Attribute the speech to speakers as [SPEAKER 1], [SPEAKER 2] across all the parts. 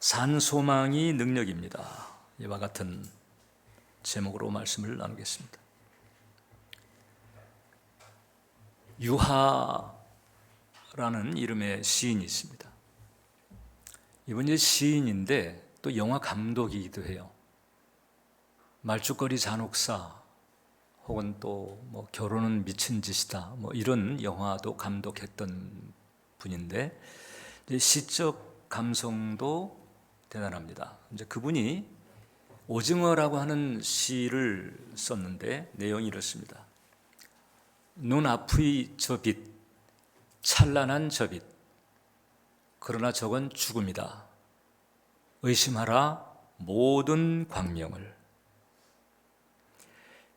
[SPEAKER 1] 산소망이 능력입니다. 이와 같은 제목으로 말씀을 나누겠습니다. 유하라는 이름의 시인이 있습니다. 이분이 시인인데 또 영화 감독이기도 해요. 말죽거리 잔혹사 혹은 또 뭐 결혼은 미친 짓이다 이런 영화도 감독했던 분인데 시적 감성도 대단합니다. 이제 그분이 오징어라고 하는 시를 썼는데 내용이 이렇습니다. 눈앞의 저 빛, 찬란한 저 빛, 그러나 저건 죽음이다. 의심하라 모든 광명을.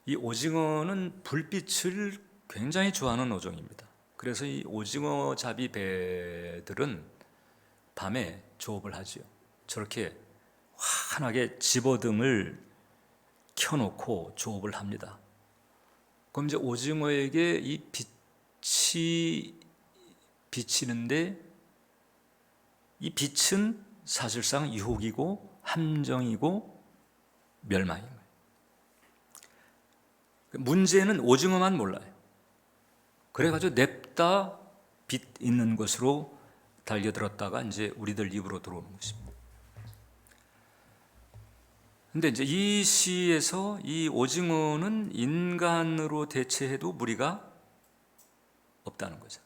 [SPEAKER 1] 이 오징어는 불빛을 굉장히 좋아하는 어종입니다. 그래서 이 오징어 잡이 배들은 밤에 조업을 하지요. 저렇게 환하게 집어등을 켜놓고 조업을 합니다. 그럼 이제 오징어에게 이 빛이 비치는데 이 빛은 사실상 유혹이고 함정이고 멸망인 거예요. 문제는 오징어만 몰라요. 그래가지고 냅다 빛 있는 곳으로 달려들었다가 이제 우리들 입으로 들어오는 것입니다. 근데 이제 이 시에서 이 오징어는 인간으로 대체해도 무리가 없다는 거죠.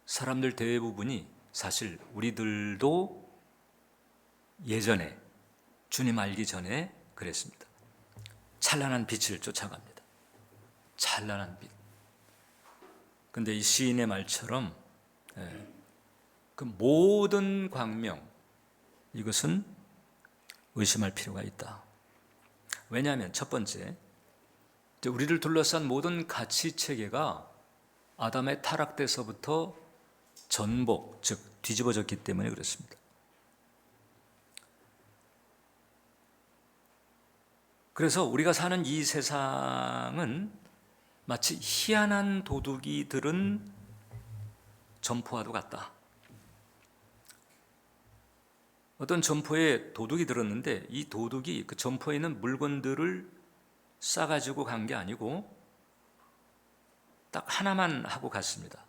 [SPEAKER 1] 사람들 대부분이 사실 우리들도 예전에 주님 알기 전에 그랬습니다. 찬란한 빛을 쫓아갑니다. 찬란한 빛. 근데 이 시인의 말처럼 그 모든 광명, 이것은 의심할 필요가 있다. 왜냐하면 첫 번째, 우리를 둘러싼 모든 가치 체계가 아담의 타락돼서부터 전복, 즉 뒤집어졌기 때문에 그렇습니다. 그래서 우리가 사는 이 세상은 마치 희한한 도둑이 들은 점포와도 같다. 어떤 점포에 도둑이 들었는데 이 도둑이 그 점포에 있는 물건들을 싸가지고 간 게 아니고 딱 하나만 하고 갔습니다.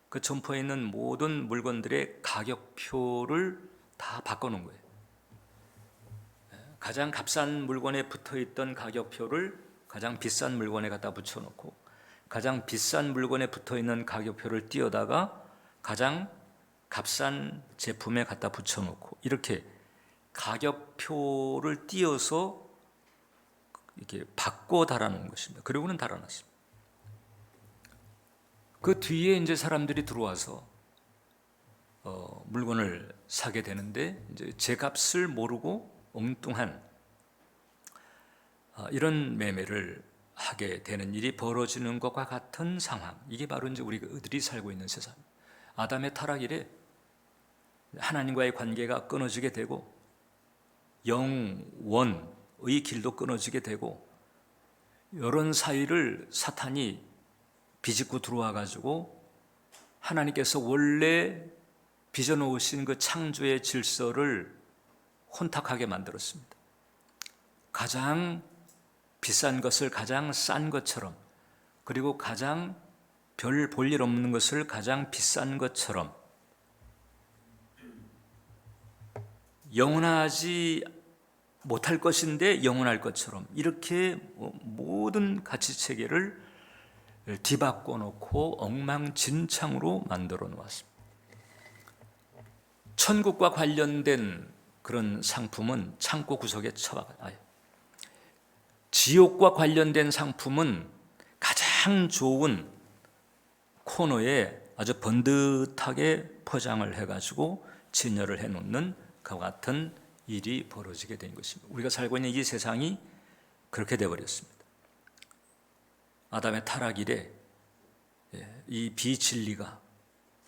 [SPEAKER 1] 그 점포에 있는 모든 물건들의 가격표를 다 바꿔놓은 거예요. 가장 값싼 물건에 붙어있던 가격표를 가장 비싼 물건에 갖다 붙여놓고 가장 비싼 물건에 붙어있는 가격표를 띄어다가 가장 값싼 제품에 갖다 붙여놓고 이렇게 가격표를 띄어서 이렇게 바꿔 달아놓은 것입니다. 그리고는 달아놨습니다. 그 뒤에 이제 사람들이 들어와서 물건을 사게 되는데 이제 제값을 모르고 엉뚱한 이런 매매를 하게 되는 일이 벌어지는 것과 같은 상황. 이게 바로 이제 우리들이 살고 있는 세상. 아담의 타락 이래 하나님과의 관계가 끊어지게 되고 영원의 길도 끊어지게 되고 이런 사이를 사탄이 비집고 들어와 가지고 하나님께서 원래 빚어놓으신 그 창조의 질서를 혼탁하게 만들었습니다. 가장 비싼 것을 가장 싼 것처럼, 그리고 가장 별 볼 일 없는 것을 가장 비싼 것처럼, 영원하지 못할 것인데 영원할 것처럼 이렇게 모든 가치 체계를 뒤바꿔 놓고 엉망진창으로 만들어 놓았습니다. 천국과 관련된 그런 상품은 창고 구석에 처박아요. 지옥과 관련된 상품은 가장 좋은 코너에 아주 번듯하게 포장을 해가지고 진열을 해놓는 그와 같은 일이 벌어지게 된 것입니다. 우리가 살고 있는 이 세상이 그렇게 되어버렸습니다. 아담의 타락 이래 이 비진리가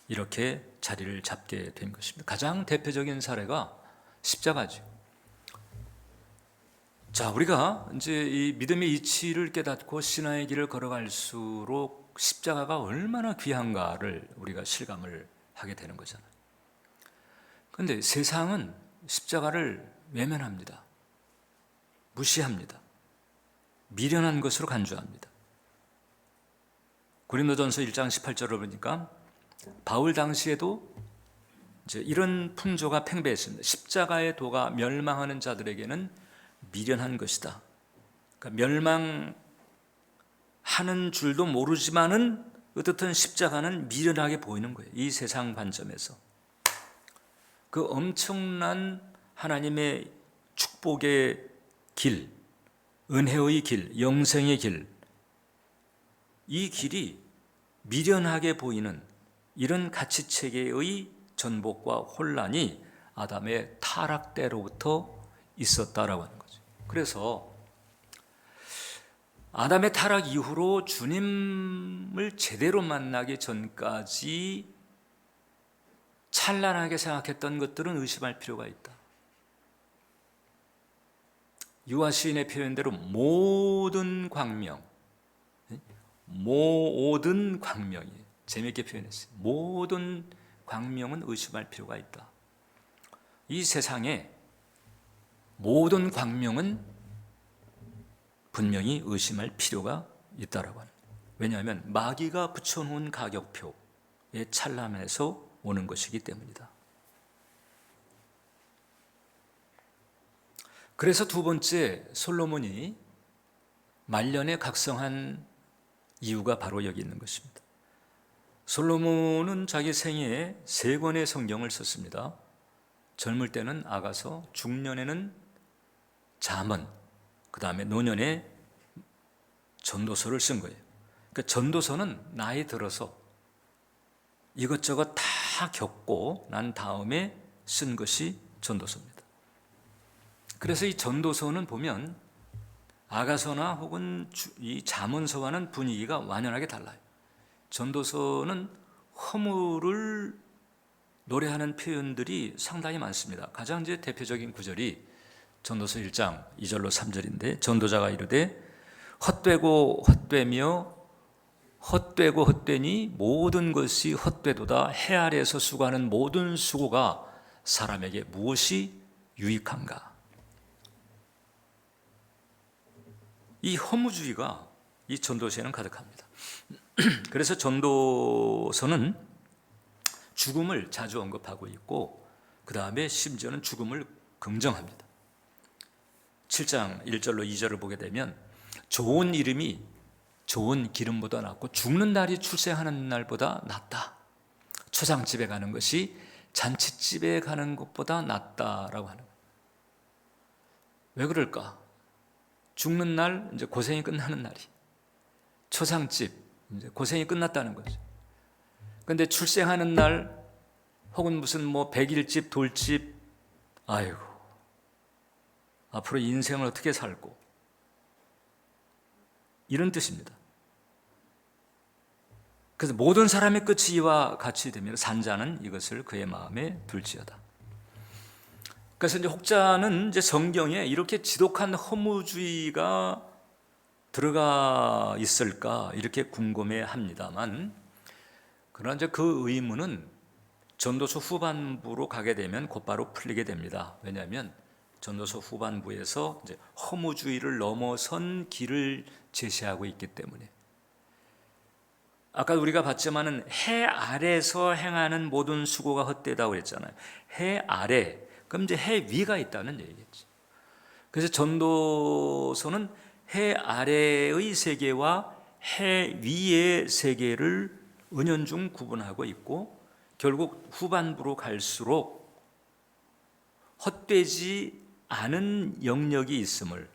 [SPEAKER 1] 이렇게 자리를 잡게 된 것입니다. 가장 대표적인 사례가 십자가죠. 자, 우리가 이제 이 믿음의 이치를 깨닫고 신앙의 길을 걸어갈수록 십자가가 얼마나 귀한가를 우리가 실감을 하게 되는 거잖아요. 그런데 세상은 십자가를 외면합니다. 무시합니다. 미련한 것으로 간주합니다. 고린도전서 1장 18절을 보니까 바울 당시에도 이제 이런 풍조가 팽배했습니다. 십자가의 도가 멸망하는 자들에게는 미련한 것이다. 그러니까 멸망하는 줄도 모르지만은 어떻든 십자가는 미련하게 보이는 거예요. 이 세상 관점에서. 그 엄청난 하나님의 축복의 길, 은혜의 길, 영생의 길, 이 길이 미련하게 보이는 이런 가치체계의 전복과 혼란이 아담의 타락 때로부터 있었다라고 하는 거죠. 그래서 아담의 타락 이후로 주님을 제대로 만나기 전까지 찬란하게 생각했던 것들은 의심할 필요가 있다. 유아 시인의 표현대로 모든 광명이에요. 재미있게 표현했어요. 모든 광명은 의심할 필요가 있다. 이 세상에 모든 광명은 분명히 의심할 필요가 있다라고 합니다. 왜냐하면 마귀가 붙여놓은 가격표의 찬란에서 오는 것이기 때문이다. 그래서 두 번째, 솔로몬이 말년에 각성한 이유가 바로 여기 있는 것입니다. 솔로몬은 자기 생애에 3권의 성경을 썼습니다. 젊을 때는 아가서, 중년에는 잠언, 그 다음에 노년에 전도서를 쓴 거예요. 그러니까 전도서는 나이 들어서 이것저것 다 겪고 난 다음에 쓴 것이 전도서입니다. 그래서 이 전도서는 보면 아가서나 혹은 이 잠언서와는 분위기가 완연하게 달라요. 전도서는 허물을 노래하는 표현들이 상당히 많습니다. 가장 이제 대표적인 구절이 전도서 1장 2절로 3절인데, 전도자가 이르되 헛되고 헛되며 헛되고 헛되니 모든 것이 헛되도다. 해 아래에서 수고하는 모든 수고가 사람에게 무엇이 유익한가. 이 허무주의가 이 전도서에는 가득합니다. 그래서 전도서는 죽음을 자주 언급하고 있고, 그 다음에 심지어는 죽음을 긍정합니다. 7장 1절로 2절을 보게 되면 좋은 이름이 좋은 기름보다 낫고 죽는 날이 출생하는 날보다 낫다. 초상집에 가는 것이 잔치집에 가는 것보다 낫다라고 하는 거예요. 왜 그럴까? 죽는 날 이제 고생이 끝나는 날이, 초상집 이제 고생이 끝났다는 거죠. 그런데 출생하는 날 혹은 무슨 뭐 백일집, 돌집, 아이고 앞으로 인생을 어떻게 살고, 이런 뜻입니다. 그래서 모든 사람의 끝이 이와 같이 되면 산자는 이것을 그의 마음에 둘지어다. 그래서 이제 혹자는 이제 성경에 이렇게 지독한 허무주의가 들어가 있을까 이렇게 궁금해합니다만, 그러나 이제 그 의문은 전도서 후반부로 가게 되면 곧바로 풀리게 됩니다. 왜냐하면 전도서 후반부에서 이제 허무주의를 넘어선 길을 제시하고 있기 때문에. 아까 우리가 봤지만은 해 아래에서 행하는 모든 수고가 헛되다고 그랬잖아요. 해 아래, 그럼 이제 해 위가 있다는 얘기겠죠. 그래서 전도서는 해 아래의 세계와 해 위의 세계를 은연중 구분하고 있고, 결국 후반부로 갈수록 헛되지 않은 영역이 있음을,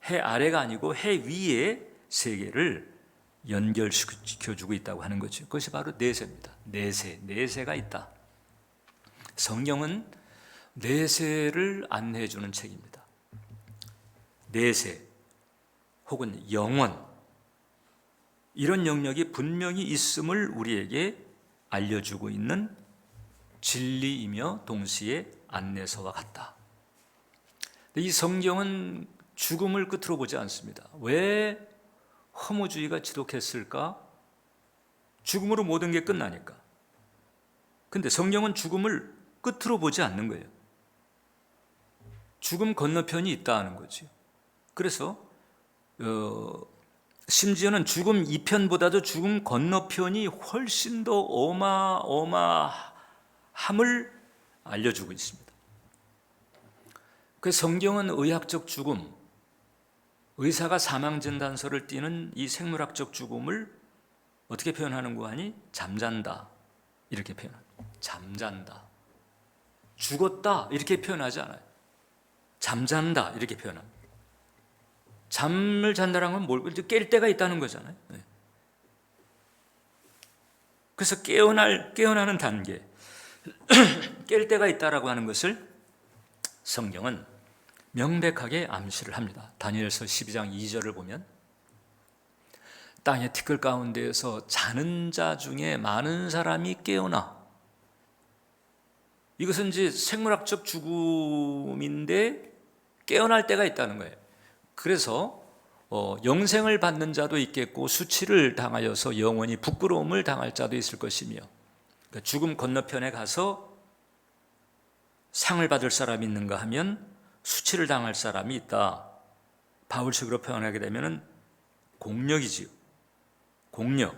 [SPEAKER 1] 해 아래가 아니고 해 위의 세계를 연결시켜주고 있다고 하는 거죠. 그것이 바로 내세입니다. 내세가 있다. 성경은 내세를 안내해 주는 책입니다. 내세 혹은 영원, 이런 영역이 분명히 있음을 우리에게 알려주고 있는 진리이며 동시에 안내서와 같다. 이 성경은 죽음을 끝으로 보지 않습니다. 왜 허무주의가 지독했을까? 죽음으로 모든 게 끝나니까. 근데 성경은 죽음을 끝으로 보지 않는 거예요. 죽음 건너편이 있다는 거죠. 그래서 심지어는 죽음 이편보다도 죽음 건너편이 훨씬 더 어마어마함을 알려주고 있습니다. 그 성경은 의학적 죽음, 의사가 사망진단서를 띄는 이 생물학적 죽음을 어떻게 표현하는 거 아니? 잠잔다 이렇게 표현합니다. 잠잔다. 죽었다 이렇게 표현하지 않아요. 잠잔다 이렇게 표현합니다. 잠을 잔다는 건 뭘? 깰 때가 있다는 거잖아요. 그래서 깨어나는 단계, 깰 때가 있다라고 하는 것을 성경은 명백하게 암시를 합니다. 다니엘서 12장 2절을 보면 땅의 티끌 가운데에서 자는 자 중에 많은 사람이 깨어나. 이것은 이제 생물학적 죽음인데 깨어날 때가 있다는 거예요. 그래서 영생을 받는 자도 있겠고 수치를 당하여서 영원히 부끄러움을 당할 자도 있을 것이며, 그러니까 죽음 건너편에 가서 상을 받을 사람이 있는가 하면 수치를 당할 사람이 있다. 바울식으로 표현하게 되면 공력이지요. 공력.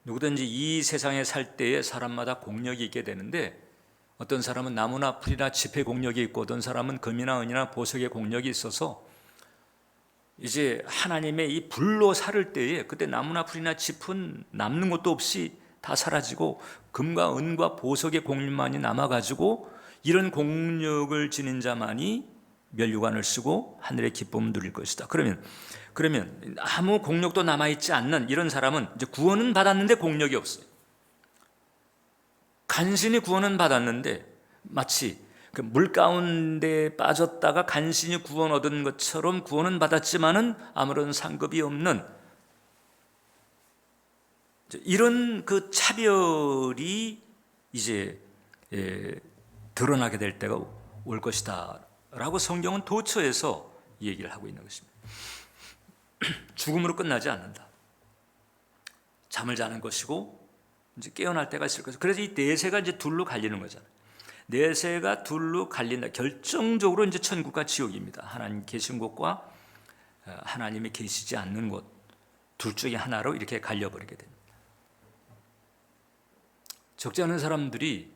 [SPEAKER 1] 누구든지 이 세상에 살 때에 사람마다 공력이 있게 되는데, 어떤 사람은 나무나 풀이나 짚의 공력이 있고 어떤 사람은 금이나 은이나 보석의 공력이 있어서 이제 하나님의 이 불로 살을 때에 그때 나무나 풀이나 짚은 남는 것도 없이 다 사라지고 금과 은과 보석의 공력만이 남아가지고 이런 공력을 지닌 자만이 면류관을 쓰고 하늘의 기쁨을 누릴 것이다. 그러면 아무 공력도 남아있지 않는 이런 사람은 이제 구원은 받았는데 공력이 없어요. 간신히 구원은 받았는데 마치 그 물 가운데 빠졌다가 간신히 구원 얻은 것처럼 구원은 받았지만은 아무런 상급이 없는 이런 그 차별이 이제 드러나게 될 때가 올 것이다 라고 성경은 도처에서 얘기를 하고 있는 것입니다. 죽음으로 끝나지 않는다. 잠을 자는 것이고 이제 깨어날 때가 있을 것이고, 그래서 이 내세가 이제 둘로 갈리는 거잖아요. 내세가 둘로 갈린다. 결정적으로 이제 천국과 지옥입니다. 하나님 계신 곳과 하나님이 계시지 않는 곳, 둘 중에 하나로 이렇게 갈려버리게 됩니다. 적지 않은 사람들이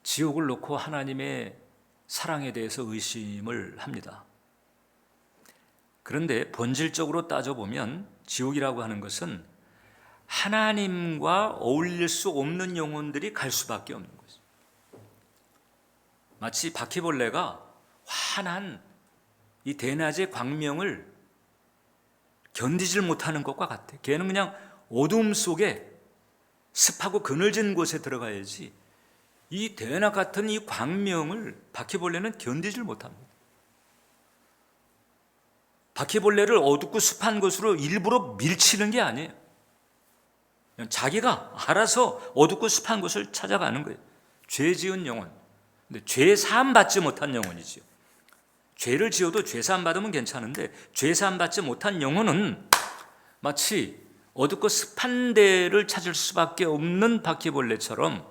[SPEAKER 1] 지옥을 놓고 하나님의 사랑에 대해서 의심을 합니다. 그런데 본질적으로 따져보면 지옥이라고 하는 것은 하나님과 어울릴 수 없는 영혼들이 갈 수밖에 없는 거죠. 마치 바퀴벌레가 환한 이 대낮의 광명을 견디질 못하는 것과 같아. 걔는 그냥 어둠 속에 습하고 그늘진 곳에 들어가야지 이 대낮 같은 이 광명을 바퀴벌레는 견디질 못합니다. 바퀴벌레를 어둡고 습한 곳으로 일부러 밀치는 게 아니에요. 자기가 알아서 어둡고 습한 곳을 찾아가는 거예요. 죄 지은 영혼, 근데 죄 사함 받지 못한 영혼이지요. 죄를 지어도 죄 사함 받으면 괜찮은데 죄 사함 받지 못한 영혼은 마치 어둡고 습한 데를 찾을 수밖에 없는 바퀴벌레처럼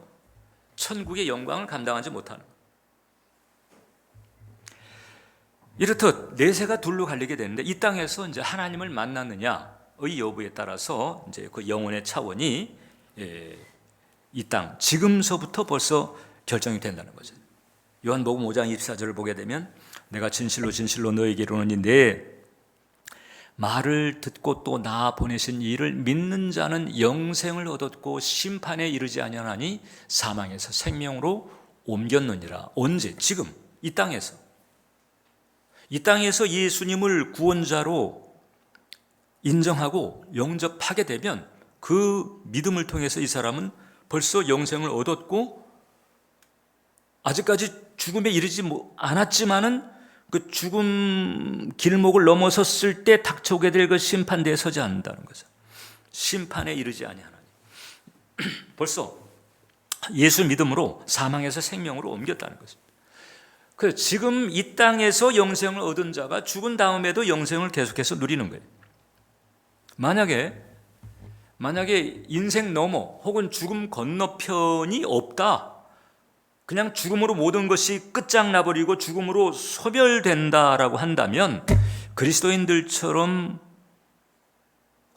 [SPEAKER 1] 천국의 영광을 감당하지 못하는 거예요. 이렇듯 내세가 둘로 갈리게 되는데 이 땅에서 이제 하나님을 만났느냐의 여부에 따라서 이제 그 영혼의 차원이 이 땅 지금서부터 벌써 결정이 된다는 거죠. 요한복음 5장 24절을 보게 되면 내가 진실로 진실로 너에게 이르노니 내 말을 듣고 또 나 보내신 이를 믿는 자는 영생을 얻었고 심판에 이르지 아니하나니 사망에서 생명으로 옮겼느니라. 언제? 지금 이 땅에서. 이 땅에서 예수님을 구원자로 인정하고 영접하게 되면 그 믿음을 통해서 이 사람은 벌써 영생을 얻었고 아직까지 죽음에 이르지 않았지만은 그 죽음 길목을 넘어섰을 때 닥쳐오게 될 그 심판대에 서지 않는다는 거죠. 심판에 이르지 아니하나니 벌써 예수 믿음으로 사망에서 생명으로 옮겼다는 것입니다. 그래서 지금 이 땅에서 영생을 얻은 자가 죽은 다음에도 영생을 계속해서 누리는 거예요. 만약에 인생 너머 혹은 죽음 건너편이 없다, 그냥 죽음으로 모든 것이 끝장나버리고 죽음으로 소멸된다라고 한다면 그리스도인들처럼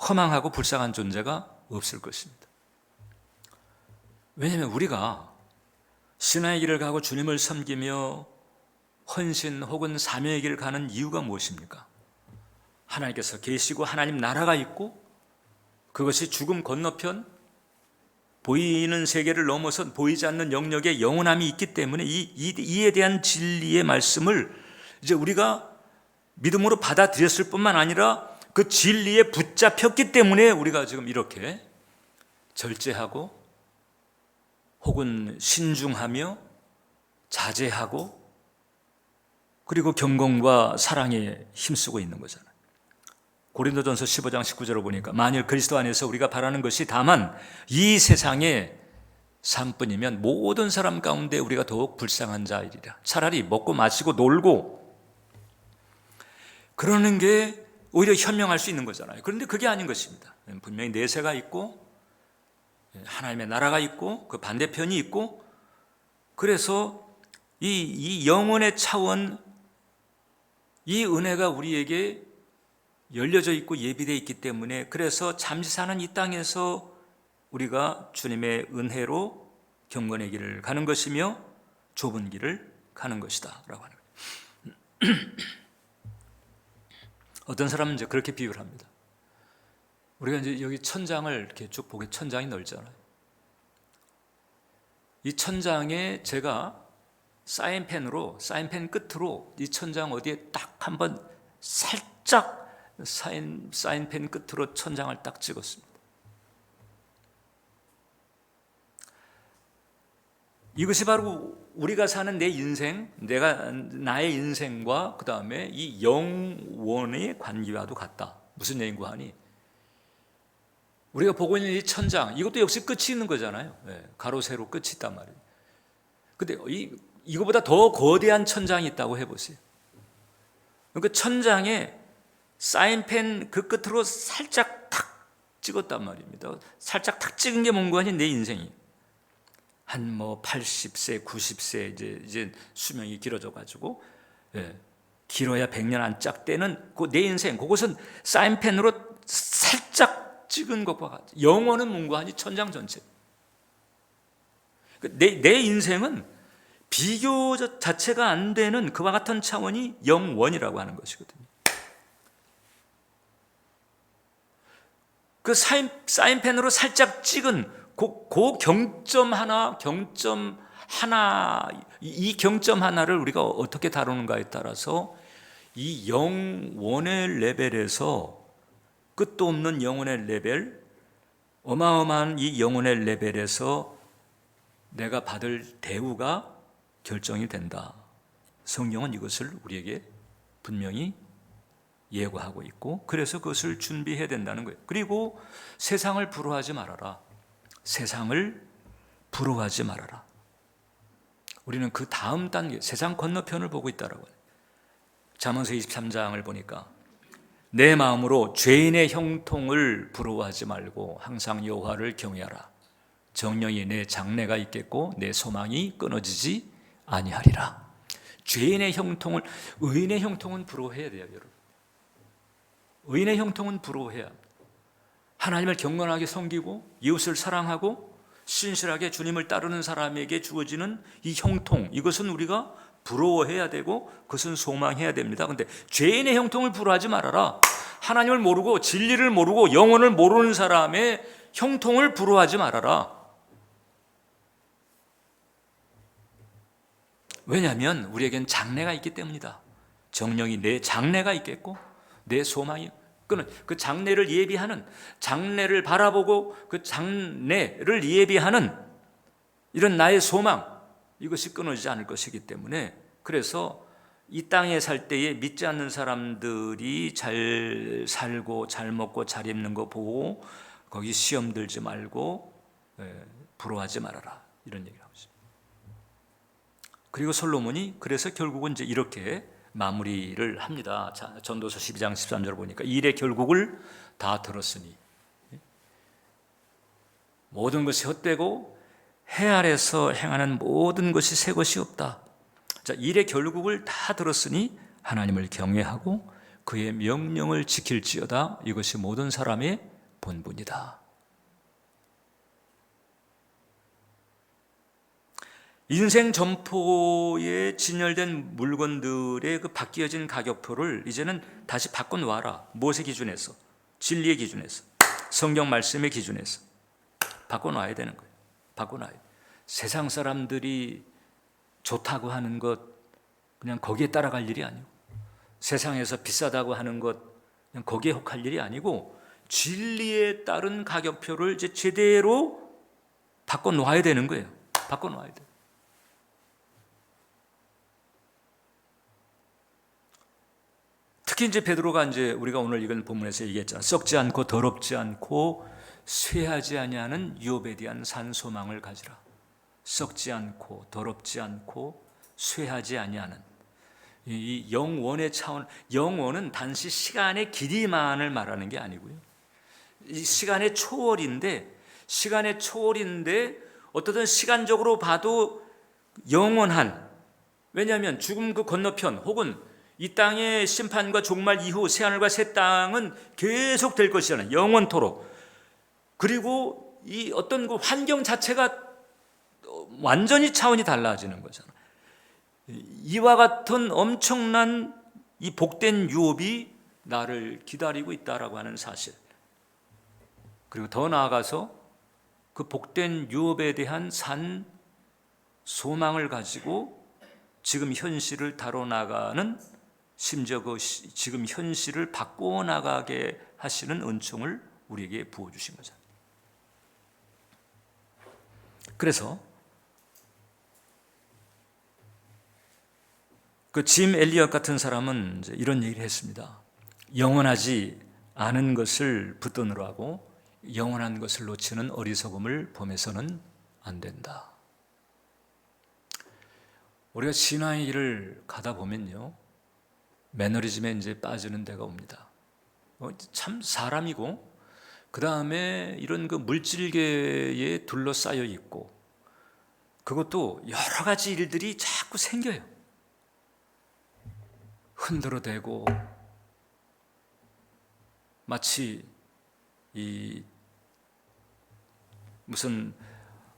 [SPEAKER 1] 허망하고 불쌍한 존재가 없을 것입니다. 왜냐하면 우리가 신앙의 길을 가고 주님을 섬기며 헌신 혹은 사명의 길을 가는 이유가 무엇입니까? 하나님께서 계시고 하나님 나라가 있고 그것이 죽음 건너편 보이는 세계를 넘어선 보이지 않는 영역에 영원함이 있기 때문에 이에 대한 진리의 말씀을 이제 우리가 믿음으로 받아들였을 뿐만 아니라 그 진리에 붙잡혔기 때문에 우리가 지금 이렇게 절제하고 혹은 신중하며 자제하고 그리고 경건과 사랑에 힘쓰고 있는 거잖아요. 고린도전서 15장 19절을 보니까 만일 그리스도 안에서 우리가 바라는 것이 다만 이 세상의 삶뿐이면 모든 사람 가운데 우리가 더욱 불쌍한 자이리라. 차라리 먹고 마시고 놀고 그러는 게 오히려 현명할 수 있는 거잖아요. 그런데 그게 아닌 것입니다. 분명히 내세가 있고 하나님의 나라가 있고 그 반대편이 있고 그래서 이 영혼의 차원 이 은혜가 우리에게 열려져 있고 예비되어 있기 때문에 그래서 잠시 사는 이 땅에서 우리가 주님의 은혜로 경건의 길을 가는 것이며 좁은 길을 가는 것이다 라고 하는 거예요. 어떤 사람은 이제 그렇게 비유를 합니다. 우리가 이제 여기 천장을 이렇게 쭉 보게 천장이 넓잖아요. 이 천장에 제가 사인펜으로 사인펜 끝으로 이 천장 어디에 딱 한번 살짝 사인펜 끝으로 천장을 딱 찍었습니다. 이것이 바로 우리가 사는 내 인생, 나의 인생과 그 다음에 이 영원의 관계와도 같다. 무슨 얘기인가 하니 우리가 보고 있는 이 천장 이것도 역시 끝이 있는 거잖아요. 가로 세로 끝이 있단 말이에요. 근데 이거보다 더 거대한 천장이 있다고 해보세요. 그 천장에 사인펜 그 끝으로 살짝 탁 찍었단 말입니다. 살짝 탁 찍은 게 뭔가 하니 내 인생이 한 80세, 90세 이제 수명이 길어져 가지고 길어야 100년 안짝 되는 그 내 인생 그것은 사인펜으로 살짝 찍은 것과 같아. 영원은 뭔가 하니 천장 전체. 내 인생은 비교 자체가 안 되는 그와 같은 차원이 영원이라고 하는 것이거든요. 그 사인펜으로 살짝 찍은 그 경점 하나, 이 경점 하나를 우리가 어떻게 다루는가에 따라서 이 영원의 레벨에서 끝도 없는 영혼의 레벨, 어마어마한 이 영혼의 레벨에서 내가 받을 대우가 결정이 된다. 성경은 이것을 우리에게 분명히 예고하고 있고 그래서 그것을 준비해야 된다는 거예요. 그리고 세상을 부러워하지 말아라. 세상을 부러워하지 말아라. 우리는 그 다음 단계, 세상 건너편을 보고 있다라고 해요. 잠언서 23장을 보니까 내 마음으로 죄인의 형통을 부러워하지 말고 항상 여호와를 경외하라. 정령이 내 장래가 있겠고 내 소망이 끊어지지 아니하리라. 죄인의 형통을, 의인의 형통은 부러워해야 돼요, 여러분. 의인의 형통은 부러워해야 합니다. 하나님을 경건하게 섬기고 이웃을 사랑하고 신실하게 주님을 따르는 사람에게 주어지는 이 형통, 이것은 우리가 부러워해야 되고 그것은 소망해야 됩니다. 그런데 죄인의 형통을 부러워하지 말아라. 하나님을 모르고 진리를 모르고 영혼을 모르는 사람의 형통을 부러워하지 말아라. 왜냐하면 우리에겐 장래가 있기 때문이다. 정령이 내 장래가 있겠고 내 소망이 그 장래를 예비하는, 장래를 바라보고 그 장래를 예비하는 이런 나의 소망, 이것이 끊어지지 않을 것이기 때문에 그래서 이 땅에 살 때에 믿지 않는 사람들이 잘 살고 잘 먹고 잘 입는 거 보고 거기 시험 들지 말고 부러워하지 말아라, 이런 얘기를 하고 있습니다. 그리고 솔로몬이 그래서 결국은 이제 이렇게 마무리를 합니다. 자, 전도서 12장 13절 보니까 일의 결국을 다 들었으니 모든 것이 헛되고 해 아래서 행하는 모든 것이 새 것이 없다. 자, 일의 결국을 다 들었으니 하나님을 경외하고 그의 명령을 지킬지어다. 이것이 모든 사람의 본분이다. 인생 점포에 진열된 물건들의 그 바뀌어진 가격표를 이제는 다시 바꿔놓아라. 무엇의 기준에서? 진리의 기준에서, 성경 말씀의 기준에서 바꿔놔야 되는 거예요. 바꿔놔야 돼요. 세상 사람들이 좋다고 하는 것 그냥 거기에 따라갈 일이 아니고, 세상에서 비싸다고 하는 것 그냥 거기에 혹할 일이 아니고, 진리에 따른 가격표를 이제 제대로 바꿔놓아야 되는 거예요. 바꿔놓아야 돼요. 특히 이제 베드로가 이제 우리가 오늘 읽은 본문에서 얘기했잖아. 썩지 않고 더럽지 않고 쇠하지 아니하는 유업에 대한 산소망을 가지라. 썩지 않고 더럽지 않고 쇠하지 아니하는 이 영원의 차원, 영원은 단지 시간의 길이만을 말하는 게 아니고요. 이 시간의 초월인데 어떠든 시간적으로 봐도 영원한, 왜냐하면 죽음 그 건너편 혹은 이 땅의 심판과 종말 이후 새하늘과 새 땅은 계속 될 것이잖아요. 영원토록. 그리고 이 어떤 그 환경 자체가 완전히 차원이 달라지는 거잖아요. 이와 같은 엄청난 이 복된 유업이 나를 기다리고 있다라고 하는 사실, 그리고 더 나아가서 그 복된 유업에 대한 산 소망을 가지고 지금 현실을 다뤄나가는, 심지어 그 지금 현실을 바꿔나가게 하시는 은총을 우리에게 부어주신 거죠. 그래서 그 짐 엘리엇 같은 사람은 이제 이런 얘기를 했습니다. 영원하지 않은 것을 붙들으로 하고 영원한 것을 놓치는 어리석음을 범해서는 안 된다. 우리가 신앙의 길을 가다 보면요, 매너리즘에 이제 빠지는 데가 옵니다. 참 사람이고, 그 다음에 이런 그 물질계에 둘러싸여 있고, 그것도 여러 가지 일들이 자꾸 생겨요. 흔들어대고 마치 이 무슨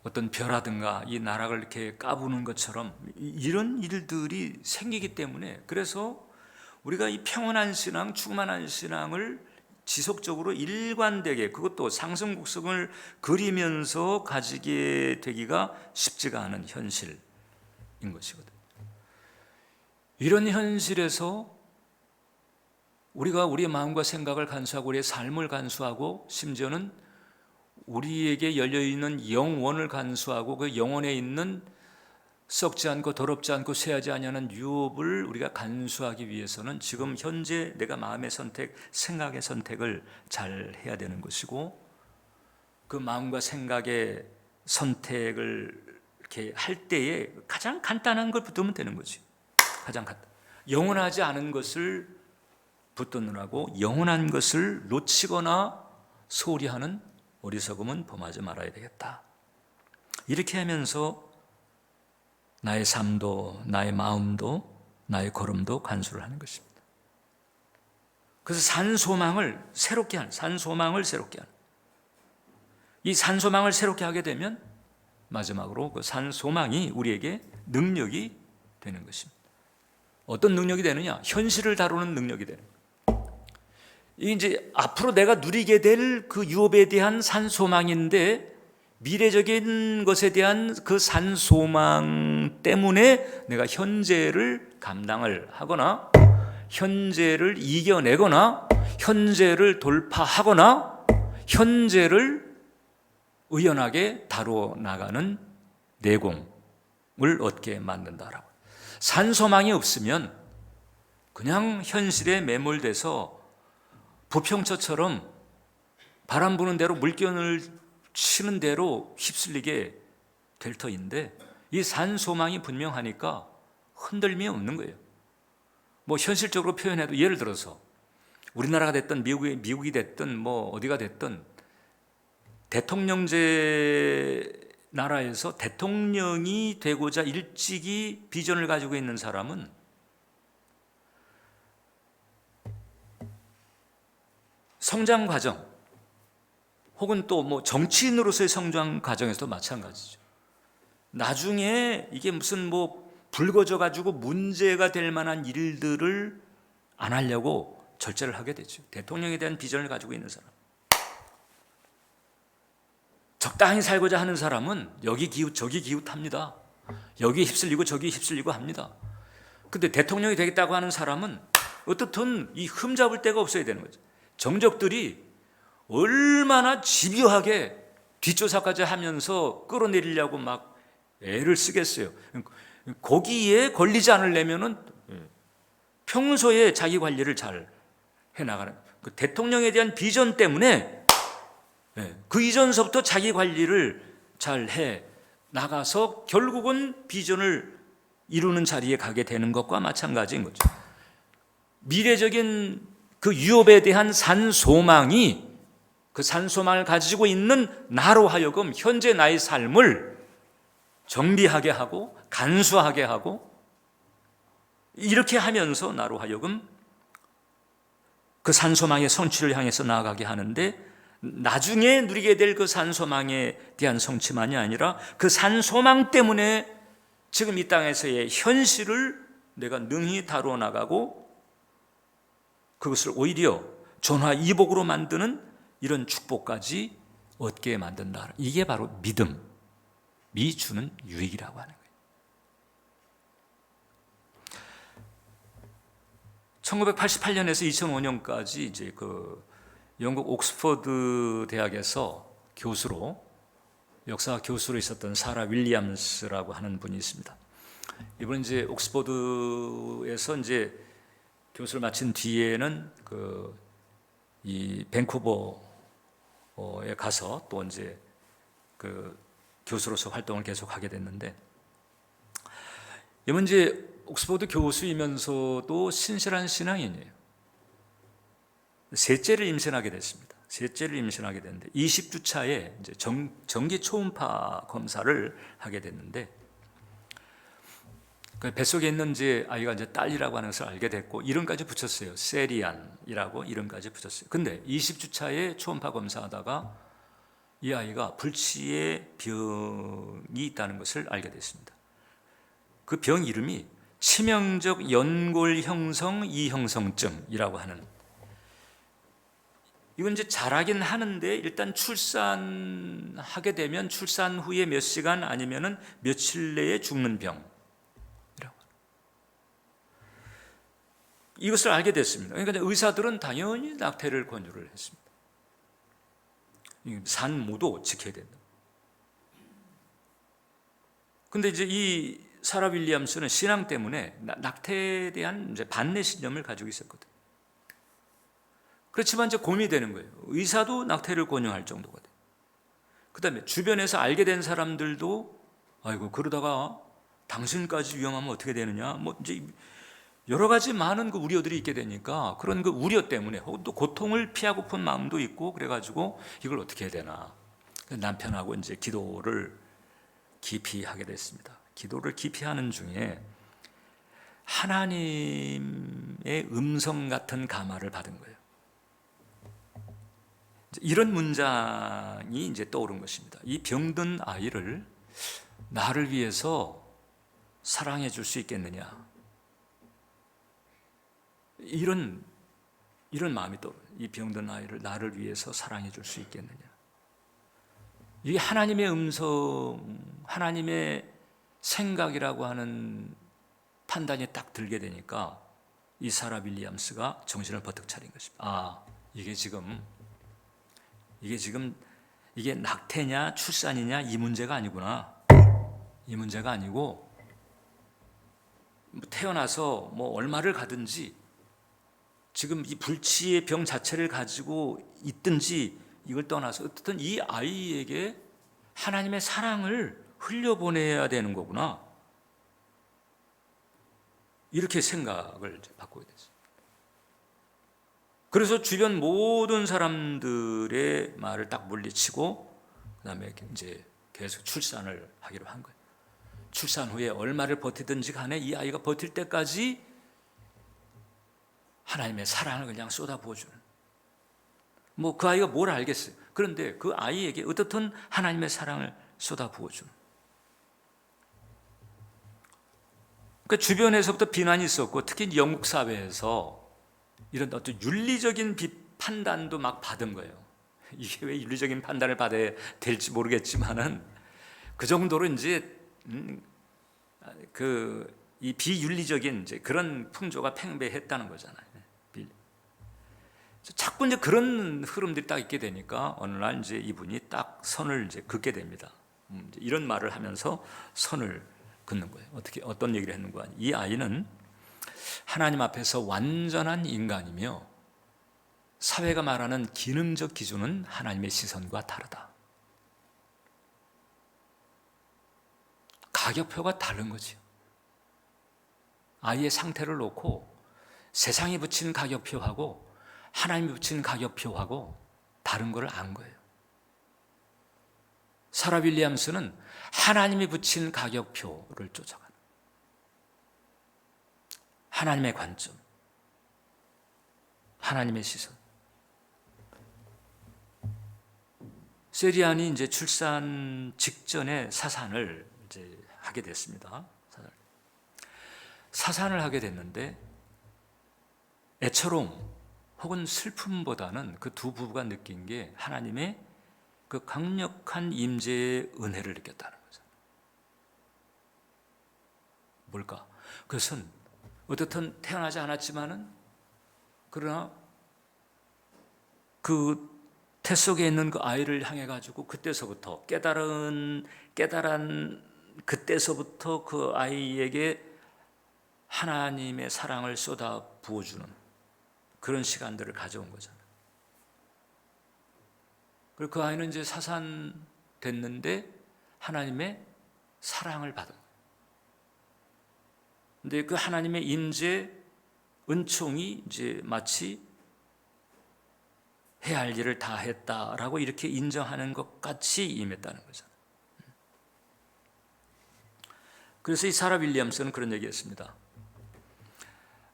[SPEAKER 1] 어떤 벼라든가 이 나락을 이렇게 까부는 것처럼 이런 일들이 생기기 때문에, 그래서 우리가 이 평온한 신앙, 충만한 신앙을 지속적으로 일관되게, 그것도 상승곡성을 그리면서 가지게 되기가 쉽지가 않은 현실인 것이거든요. 이런 현실에서 우리가 우리의 마음과 생각을 간수하고 우리의 삶을 간수하고 심지어는 우리에게 열려있는 영원을 간수하고 그 영혼에 있는 썩지 않고 더럽지 않고 쇠하지 아니하는 유업을 우리가 간수하기 위해서는 지금 현재 내가 마음의 선택, 생각의 선택을 잘 해야 되는 것이고, 그 마음과 생각의 선택을 이렇게 할 때에 가장 간단한 걸 붙들면 되는 거지. 가장 간단. 영원하지 않은 것을 붙들느라고 영원한 것을 놓치거나 소홀히 하는 어리석음은 범하지 말아야 되겠다. 이렇게 하면서 나의 삶도, 나의 마음도, 나의 걸음도 간수를 하는 것입니다. 그래서 산소망을 새롭게 하는, 이 산소망을 새롭게 하게 되면 마지막으로 그 산소망이 우리에게 능력이 되는 것입니다. 어떤 능력이 되느냐? 현실을 다루는 능력이 되는 거예요. 이게 이제 앞으로 내가 누리게 될 그 유업에 대한 산소망인데, 미래적인 것에 대한 그 산소망 때문에 내가 현재를 감당을 하거나 현재를 이겨내거나 현재를 돌파하거나 현재를 의연하게 다루어 나가는 내공을 얻게 만든다라고. 산소망이 없으면 그냥 현실에 매몰돼서 부평처처럼 바람 부는 대로 물결을 치는 대로 휩쓸리게 될 터인데, 이 산소망이 분명하니까 흔들림이 없는 거예요. 뭐 현실적으로 표현해도, 예를 들어서 우리나라가 됐든 미국이 됐든 뭐 어디가 됐든 대통령제는 나라에서 대통령이 되고자 일찍이 비전을 가지고 있는 사람은 성장 과정 혹은 또 뭐 정치인으로서의 성장 과정에서도 마찬가지죠. 나중에 이게 무슨 뭐 불거져 가지고 문제가 될 만한 일들을 안 하려고 절제를 하게 되죠. 대통령에 대한 비전을 가지고 있는 사람, 적당히 살고자 하는 사람은 여기 기웃 저기 기웃합니다. 여기 휩쓸리고 저기 휩쓸리고 합니다. 근데 대통령이 되겠다고 하는 사람은 어떻든 이 흠잡을 데가 없어야 되는 거죠. 정적들이 얼마나 집요하게 뒷조사까지 하면서 끌어내리려고 막 애를 쓰겠어요. 거기에 걸리지 않으려면은 평소에 자기 관리를 잘 해나가는, 그 대통령에 대한 비전 때문에 그 이전서부터 자기 관리를 잘 해 나가서 결국은 비전을 이루는 자리에 가게 되는 것과 마찬가지인 거죠. 미래적인 그 유업에 대한 산소망이, 그 산소망을 가지고 있는 나로 하여금 현재 나의 삶을 정비하게 하고 간수하게 하고, 이렇게 하면서 나로 하여금 그 산소망의 성취를 향해서 나아가게 하는데, 나중에 누리게 될 그 산소망에 대한 성취만이 아니라 그 산소망 때문에 지금 이 땅에서의 현실을 내가 능히 다루어 나가고 그것을 오히려 전화위복으로 만드는 이런 축복까지 얻게 만든다. 이게 바로 믿음이 주는 유익이라고 하는 거예요. 1988년에서 2005년까지 이제 그 영국 옥스퍼드 대학에서 교수로, 역사 교수로 있었던 사라 윌리엄스라고 하는 분이 있습니다. 이분은 이제 옥스퍼드에서 이제 교수를 마친 뒤에는 이 밴쿠버에 가서 또 이제 그 교수로서 활동을 계속하게 됐는데, 이분 이제 옥스퍼드 교수이면서도 신실한 신앙인이에요. 셋째를 임신하게 됐습니다. 셋째를 임신하게 됐는데 20주 차에 이제 정기 초음파 검사를 하게 됐는데, 그 뱃속에 있는 이제 아이가 이제 딸이라고 하는 것을 알게 됐고 이름까지 붙였어요. 세리안이라고 이름까지 붙였어요. 근데 20주 차에 초음파 검사하다가 이 아이가 불치의 병이 있다는 것을 알게 됐습니다. 그 병 이름이 치명적 연골 형성 이형성증이라고 하는, 이건 이제 잘하긴 하는데 일단 출산하게 되면 출산 후에 몇 시간 아니면은 며칠 내에 죽는 병이라고. 이것을 알게 됐습니다. 그러니까 의사들은 당연히 낙태를 권유를 했습니다. 산모도 지켜야 된다. 근데 이제 이 사라 윌리엄스는 신앙 때문에 낙태에 대한 이제 반대 신념을 가지고 있었거든요. 그렇지만 이제 고민이 되는 거예요. 의사도 낙태를 권유할 정도가 돼요. 그 다음에 주변에서 알게 된 사람들도 아이고 그러다가 당신까지 위험하면 어떻게 되느냐, 뭐 이제 여러 가지 많은 그 우려들이 있게 되니까 그런 그 우려 때문에 혹은 또 고통을 피하고픈 마음도 있고, 그래가지고 이걸 어떻게 해야 되나 남편하고 이제 기도를 깊이 하게 됐습니다. 기도를 깊이 하는 중에 하나님의 음성 같은 감화를 받은 거예요. 이런 문장이 이제 떠오른 것입니다. 이 병든 아이를 나를 위해서 사랑해 줄 수 있겠느냐, 이런 마음이 떠오르요. 이 병든 아이를 나를 위해서 사랑해 줄 수 있겠느냐. 이게 하나님의 음성, 하나님의 생각이라고 하는 판단이 딱 들게 되니까 이 사라 윌리엄스가 정신을 버뜩 차린 것입니다. 이게 낙태냐 출산이냐 이 문제가 아니구나. 이 문제가 아니고 태어나서 뭐 얼마를 가든지 지금 이 불치의 병 자체를 가지고 있든지 이걸 떠나서 어쨌든 이 아이에게 하나님의 사랑을 흘려보내야 되는 거구나, 이렇게 생각을 바꾸게 됐어요. 그래서 주변 모든 사람들의 말을 딱 물리치고 그다음에 이제 계속 출산을 하기로 한 거예요. 출산 후에 얼마를 버티든지 간에 이 아이가 버틸 때까지 하나님의 사랑을 그냥 쏟아부어주는, 뭐 그 아이가 뭘 알겠어요. 그런데 그 아이에게 어떻든 하나님의 사랑을 쏟아부어주는. 그 주변에서부터 비난이 있었고, 특히 영국 사회에서 이런 어떤 윤리적인 판단도 막 받은 거예요. 이게 왜 윤리적인 판단을 받아야 될지 모르겠지만은 그 정도로 이제 이 비윤리적인 이제 그런 풍조가 팽배했다는 거잖아요. 자꾸 이제 그런 흐름들이 딱 있게 되니까 어느 날 이제 이분이 딱 선을 이제 긋게 됩니다. 이런 말을 하면서 선을 긋는 거예요. 어떤 얘기를 했는 거야? 이 아이는 하나님 앞에서 완전한 인간이며 사회가 말하는 기능적 기준은 하나님의 시선과 다르다. 가격표가 다른 거지요. 아이의 상태를 놓고 세상이 붙인 가격표하고 하나님이 붙인 가격표하고 다른 걸 안 거예요. 사라 윌리엄스는 하나님이 붙인 가격표를 쫓아가는, 하나님의 관점, 하나님의 시선. 세리안이 이제 출산 직전에 사산을 이제 하게 됐습니다. 사산을 하게 됐는데 애처로움 혹은 슬픔보다는 그 두 부부가 느낀 게 하나님의 그 강력한 임재의 은혜를 느꼈다는 거죠. 뭘까? 그것은 어떻든 태어나지 않았지만은 그러나 그 태 속에 있는 그 아이를 향해 가지고 그때서부터 깨달은 그때서부터 그 아이에게 하나님의 사랑을 쏟아 부어주는 그런 시간들을 가져온 거잖아요. 그리고 그 아이는 이제 사산됐는데 하나님의 사랑을 받은 거예요. 근데 그 하나님의 임재, 은총이 이제 마치 해야 할 일을 다 했다라고 이렇게 인정하는 것 같이 임했다는 거잖아요. 그래서 이 사라 윌리엄스는 그런 얘기했습니다.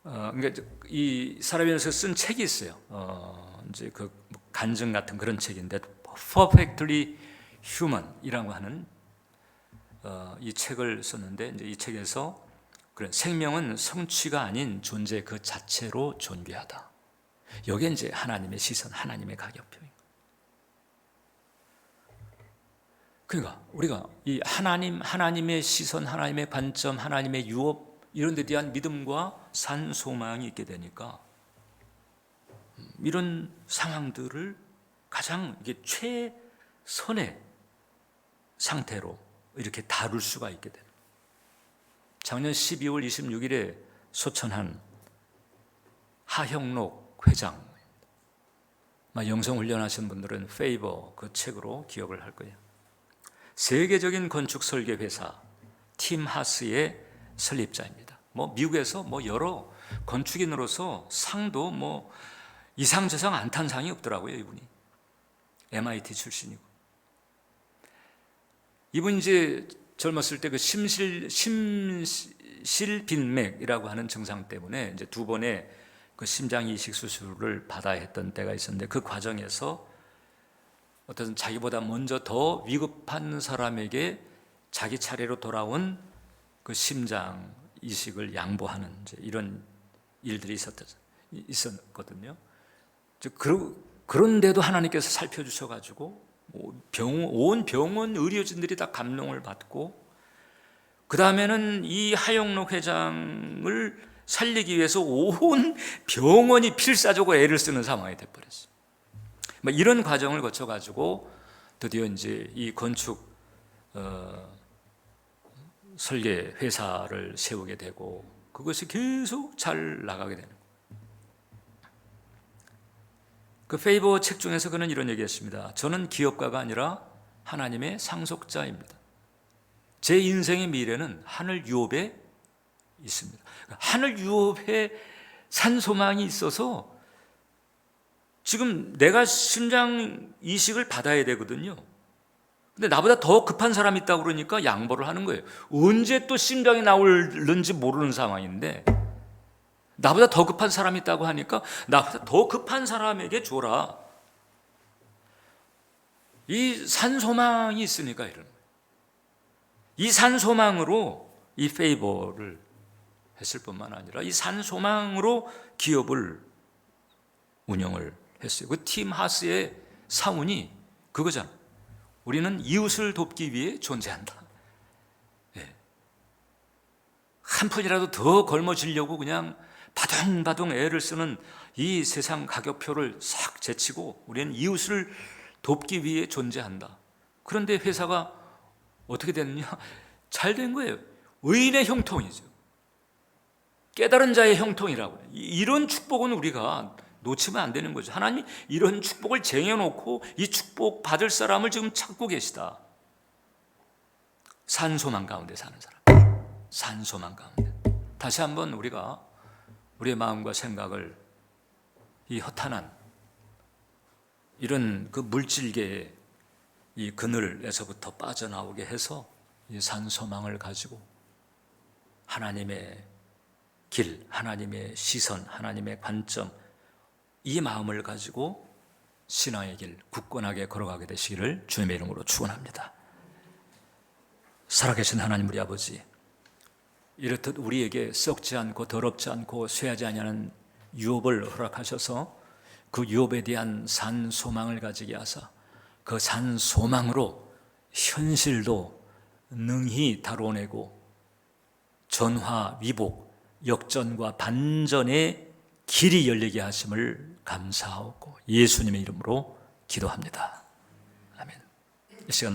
[SPEAKER 1] 그러니까 이 사라 윌리엄스가 쓴 책이 있어요. 이제 그 간증 같은 그런 책인데, Perfectly Human이라고 하는 이 책을 썼는데, 이제 이 책에서 그래, 생명은 성취가 아닌 존재 그 자체로 존귀하다. 여기에 이제 하나님의 시선, 하나님의 가격표입니다. 그러니까 우리가 이 하나님의 시선, 하나님의 관점, 하나님의 유업 이런 데 대한 믿음과 산 소망이 있게 되니까 이런 상황들을 가장 이게 최선의 상태로 이렇게 다룰 수가 있게 됩니다. 작년 12월 26일에 소천한 하형록 회장, 영성훈련하신 분들은 페이버 그 책으로 기억을 할 거예요. 세계적인 건축 설계 회사 팀 하스의 설립자입니다. 미국에서 여러 건축인으로서 상도 이상저상 안 탄 상이 없더라고요. 이분이 MIT 출신이고, 이분이 이제 젊었을 때 그 심실빈맥이라고 하는 증상 때문에 이제 2번의 그 심장 이식 수술을 받아야 했던 때가 있었는데, 그 과정에서 어떤 자기보다 먼저 더 위급한 사람에게 자기 차례로 돌아온 그 심장 이식을 양보하는 이제 이런 일들이 있었거든요. 그런데도 하나님께서 살펴주셔가지고 온 병원 의료진들이 다 감동을 받고, 그 다음에는 이 하영록 회장을 살리기 위해서 온 병원이 필사적으로 애를 쓰는 상황이 돼버렸어요. 이런 과정을 거쳐가지고 드디어 이제 이 건축 설계 회사를 세우게 되고, 그것이 계속 잘 나가게 되는 거예요. 그 페이버 책 중에서 그는 이런 얘기했습니다. 저는 기업가가 아니라 하나님의 상속자입니다. 제 인생의 미래는 하늘 유업에 있습니다. 하늘 유업에 산 소망이 있어서 지금 내가 심장 이식을 받아야 되거든요. 근데 나보다 더 급한 사람이 있다고 그러니까 양보를 하는 거예요. 언제 또 심장이 나올는지 모르는 상황인데 나보다 더 급한 사람이 있다고 하니까 나보다 더 급한 사람에게 줘라. 이 산소망이 있으니까 이런 거예요. 이 산소망으로 이 페이버를 했을 뿐만 아니라 이 산소망으로 기업을 운영을 했어요. 그 팀 하스의 사운이 그거잖아. 우리는 이웃을 돕기 위해 존재한다. 예. 한 푼이라도 더 걸머쥐려고 그냥 바둥바둥 애를 쓰는 이 세상 가격표를 싹 제치고 우리는 이웃을 돕기 위해 존재한다. 그런데 회사가 어떻게 됐느냐? 잘 된 거예요. 의인의 형통이죠. 깨달은 자의 형통이라고. 이런 축복은 우리가 놓치면 안 되는 거죠. 하나님 이런 축복을 쟁여놓고 이 축복 받을 사람을 지금 찾고 계시다. 산소망 가운데 사는 사람. 산소망 가운데. 다시 한번 우리가 우리의 마음과 생각을 이 허탄한 이런 그 물질계의 이 그늘에서부터 빠져나오게 해서 이 산소망을 가지고 하나님의 길, 하나님의 시선, 하나님의 관점, 이 마음을 가지고 신앙의 길 굳건하게 걸어가게 되시기를 주님의 이름으로 축원합니다. 살아계신 하나님 우리 아버지, 이렇듯 우리에게 썩지 않고 더럽지 않고 쇠하지 아니하는 유업을 허락하셔서 그 유업에 대한 산소망을 가지게 하사 그 산소망으로 현실도 능히 다뤄내고 전화 위복, 역전과 반전의 길이 열리게 하심을 감사하고 예수님의 이름으로 기도합니다. 아멘. 이 시간